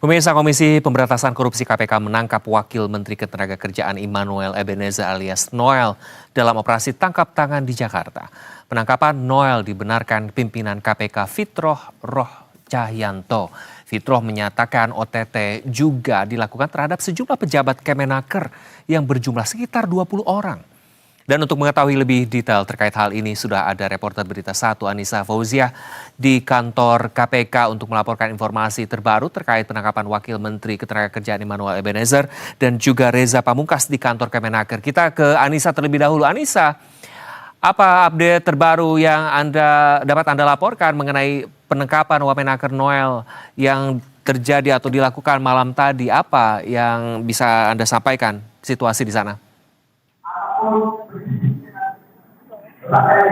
Pemirsa Komisi Pemberantasan Korupsi KPK menangkap Wakil Menteri Ketenagakerjaan Immanuel Ebenezer alias Noel dalam operasi tangkap tangan di Jakarta. Penangkapan Noel dibenarkan pimpinan KPK Fitroh Roh Cahyanto. Fitroh menyatakan OTT juga dilakukan terhadap sejumlah pejabat Kemenaker yang berjumlah sekitar 20 orang. Dan untuk mengetahui lebih detail terkait hal ini sudah ada reporter Berita 1 Anissa Fauziah di kantor KPK untuk melaporkan informasi terbaru terkait penangkapan Wakil Menteri Ketenagakerjaan Immanuel Ebenezer dan juga Reza Pamungkas di kantor Kemenaker. Kita ke Anissa terlebih dahulu. Anissa, apa update terbaru yang dapat Anda laporkan mengenai penangkapan Wamenaker Noel yang terjadi atau dilakukan malam tadi? Apa yang bisa Anda sampaikan situasi di sana?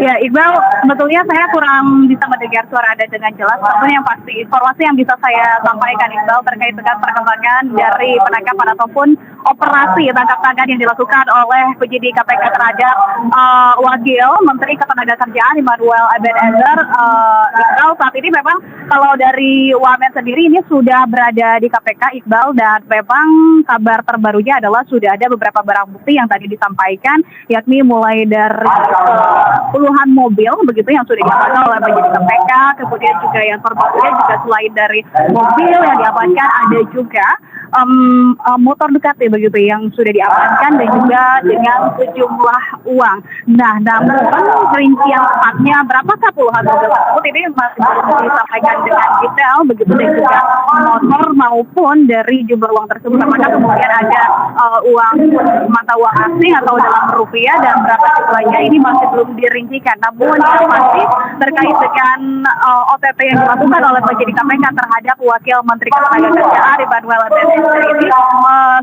Ya, Iqbal, sebetulnya saya kurang bisa mendengar suara Anda dengan jelas. Namun yang pasti informasi yang bisa saya sampaikan, Iqbal, terkait dengan perkembangan dari penangkapan ataupun operasi tangkap tangan yang dilakukan oleh penyidik KPK terhadap Wakil Menteri Ketenagakerjaan Immanuel Ebenezer. Iqbal, saat ini memang kalau dari Wamen sendiri ini sudah berada di KPK, Iqbal, dan memang kabar terbarunya adalah sudah ada beberapa barang bukti yang tadi disampaikan, yakni mulai dari puluhan mobil begitu yang sudah diamankan oleh penyidik KPK, kemudian juga yang terbarunya juga selain dari mobil yang diamankan ada juga motor Ducati begitu yang sudah diamankan dan juga dengan sejumlah uang. Nah, namun rincian tepatnya berapakah puluhan mobil tersebut ini masih belum disampaikan dengan detail begitu, dan juga motor maupun dari jumlah uang tersebut apakah kemudian ada uang mata uang asing atau dalam rupiah dan berapa jumlahnya ini masih belum dirincikan. Namun yang pasti terkait dengan OTT yang dilakukan oleh penyidik KPK terhadap Wakil Menteri Ketenagakerjaan Immanuel Ebenezer ini,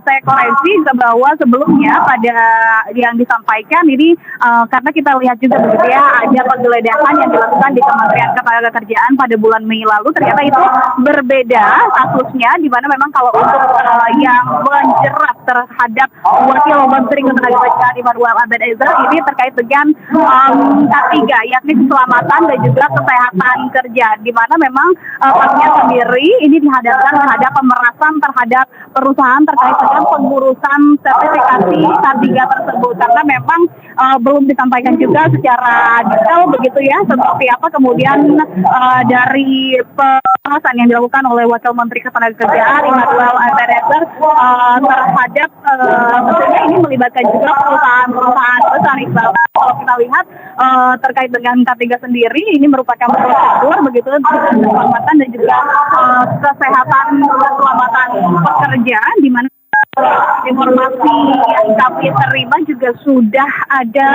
saya koreksi bahwa sebelumnya pada yang disampaikan ini karena kita lihat juga begitu ya, ada penggeledahan yang dilakukan di Kementerian Ketenagakerjaan pada bulan Mei lalu, ternyata itu berbeda kasusnya, di mana memang kalau untuk yang menjerat terhadap Wakil Menteri Ketenagakerjaan Immanuel Ebenezer ini terkait dengan K3, yakni keselamatan dan juga kesehatan kerja, di mana memang kasusnya sendiri ini dihadapkan terhadap pemerasan terhadap perusahaan terkait dengan pengurusan sertifikasi K3 tersebut, karena memang belum disampaikan juga secara detail begitu ya seperti apa kemudian dari pemerasan yang dilakukan oleh Wakil Menteri Ketenagakerjaan Immanuel Ebenezer terhadap tentunya ini melibatkan juga perusahaan besar, Iqbal. Kalau kita lihat terkait dengan K3 sendiri ini merupakan prosedur begitu dengan keselamatan dan juga kesehatan keselamatan pekerja, di mana informasi yang kami terima juga sudah ada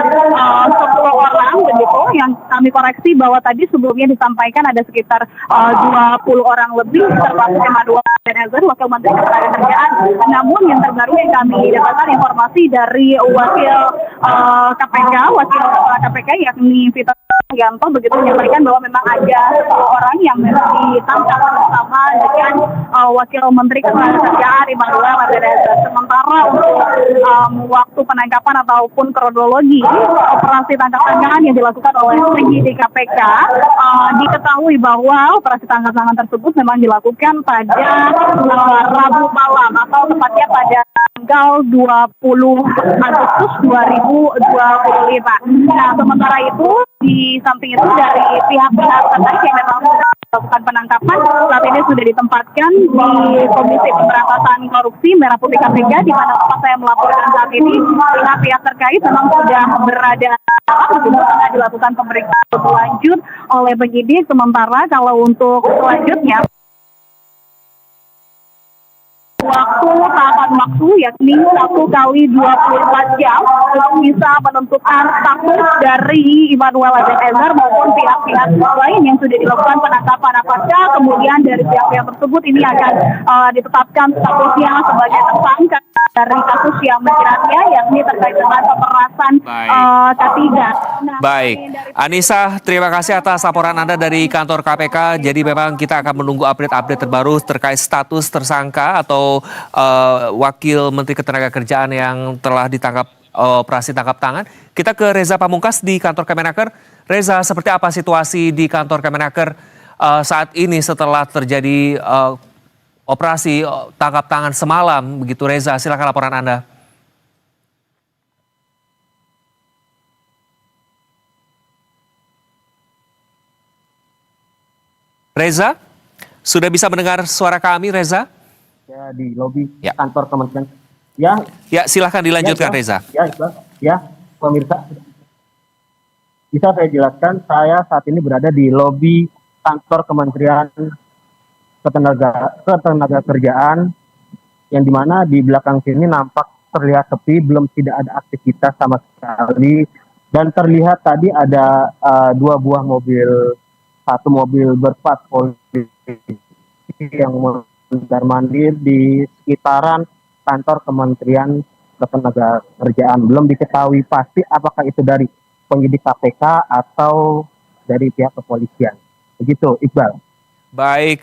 10 orang begitu yang kami koreksi bahwa tadi sebelumnya disampaikan ada sekitar 20 orang lebih termasuk Immanuel Ebenezer, Wakil Menteri Ketenagakerjaan. Namun yang terbaru yang kami dapatkan informasi dari Wakil Wakil Kepala KPK yakni Fitroh Cahyanto begitu menyampaikan bahwa memang ada 10 orang yang ditangkap bersama dengan Wakil Menteri Ketenagakerjaan Immanuel Ebenezer. Sementara untuk waktu penangkapan ataupun kronologi operasi tangkap tangan yang dilakukan oleh penyidik KPK, diketahui bahwa operasi tangkap tangan tersebut memang dilakukan pada Rabu malam atau tepatnya pada tanggal 20 Agustus 2025. Nah, sementara itu di samping itu dari pihak-pihak terkait yang memang sudah melakukan penangkapan saat ini sudah ditempatkan di Komisi Pemberantasan Korupsi Merah Putih KPK, di mana tempat saya melaporkan saat ini pihak-pihak terkait memang sudah berada tengah dilakukan pemeriksaan lebih lanjut oleh penyidik. Sementara kalau untuk selanjutnya tahapan waktu yakni 1x24 jam untuk bisa menentukan status dari Immanuel Ebenezer maupun pihak-pihak lain yang sudah dilakukan penangkapan. Apakah kemudian dari pihak-pihak tersebut ini akan ditetapkan statusnya sebagai tersangka dari kasus yang menjeratnya yakni terkait dengan pemerasan K3. Nah, baik, Anissa, terima kasih atas laporan Anda dari kantor KPK. Jadi memang kita akan menunggu update-update terbaru terkait status tersangka atau Wakil Menteri Ketenagakerjaan yang telah ditangkap operasi tangkap tangan. Kita ke Reza Pamungkas di kantor Kemenaker. Reza, seperti apa situasi di kantor Kemenaker saat ini setelah terjadi operasi tangkap tangan semalam begitu Reza. Silakan laporan Anda. Reza, sudah bisa mendengar suara kami Reza? Ya, di lobi Ya. kantor Kementerian. Ya, Ya, silahkan dilanjutkan ya, Reza. ya, Iqbal. Ya, pemirsa. Bisa saya jelaskan, saya saat ini berada di lobi kantor Kementerian Ketenagakerjaan, yang dimana di belakang sini nampak terlihat sepi, belum tidak ada aktivitas sama sekali, dan terlihat tadi ada dua buah mobil, satu mobil berplat polisi yang mondar-mandir di sekitaran kantor Kementerian Ketenagakerjaan. Belum diketahui pasti apakah itu dari penyidik KPK atau dari pihak kepolisian. Begitu, Iqbal. Baik,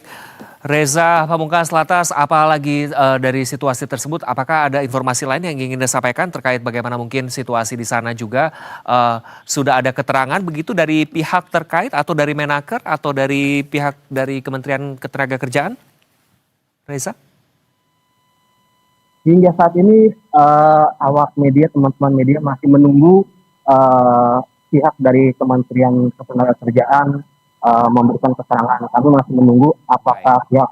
Reza Pamungkas Latas, apalagi dari situasi tersebut, apakah ada informasi lain yang ingin disampaikan terkait bagaimana mungkin situasi di sana juga sudah ada keterangan begitu dari pihak terkait atau dari Menaker atau dari pihak dari Kementerian Ketenagakerjaan? Reza? Hingga saat ini awak media, teman-teman media masih menunggu pihak dari Kementerian Ketenagakerjaan memberikan keterangan. Kami masih menunggu apakah pihak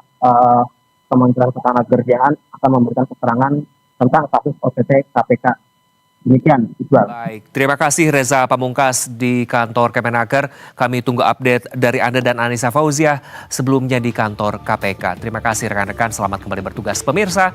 Kementerian Ketenagakerjaan akan memberikan keterangan tentang kasus OTT KPK. Demikian, Iqbal. Baik, terima kasih Reza Pamungkas di kantor Kemenaker. Kami tunggu update dari Anda dan Anissa Fauziah sebelumnya di kantor KPK. Terima kasih rekan-rekan, selamat kembali bertugas pemirsa.